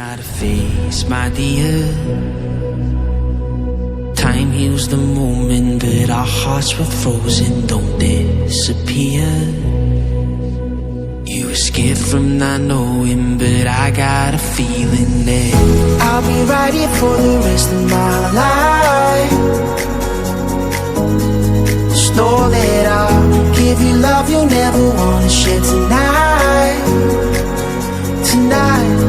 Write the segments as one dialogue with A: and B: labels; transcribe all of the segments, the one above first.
A: gotta face, my dear. Time heals the moment, but our hearts were frozen, don't disappear. You were scared from not knowing, but I got a feeling that I'll be right here for the rest of my life. Just know that I'll give you love you'll never wanna share tonight. Tonight.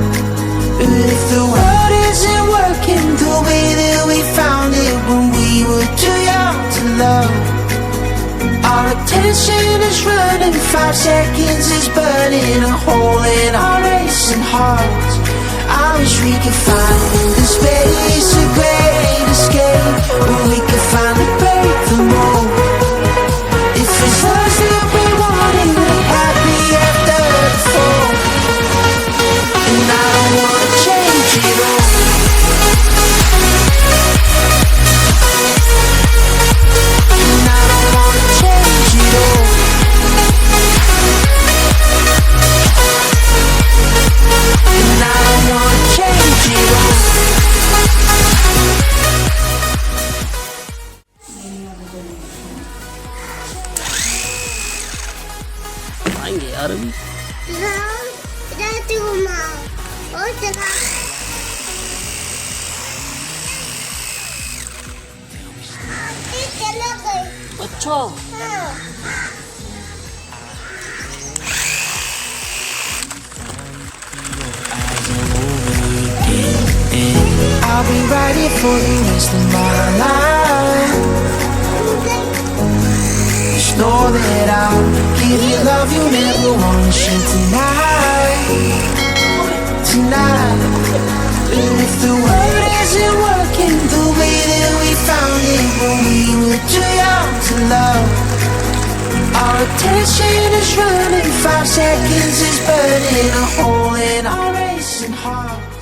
A: But if the world isn't working the way that we found it when we were too young to love, our attention is running, 5 seconds is burning a hole in our racing hearts. I wish we could find the space, a great escape, where we could finally break the mold. If it's us that we wanted, we're happy after the fall. And I don't wanna change it all. And I don't wanna change it all. And I don't wanna change it all.
B: आएंगे यार अभी।
C: जाती हूँ माँ और चला चला गई।
B: अच्छा
C: हाँ।
A: I'll be right here for the rest of my life. Just know that I'll give you love you never wanna share tonight. Tonight. And if the world isn't working the way that we found it when we were too young to love, our attention is running, 5 seconds is burning a hole in our racing heart.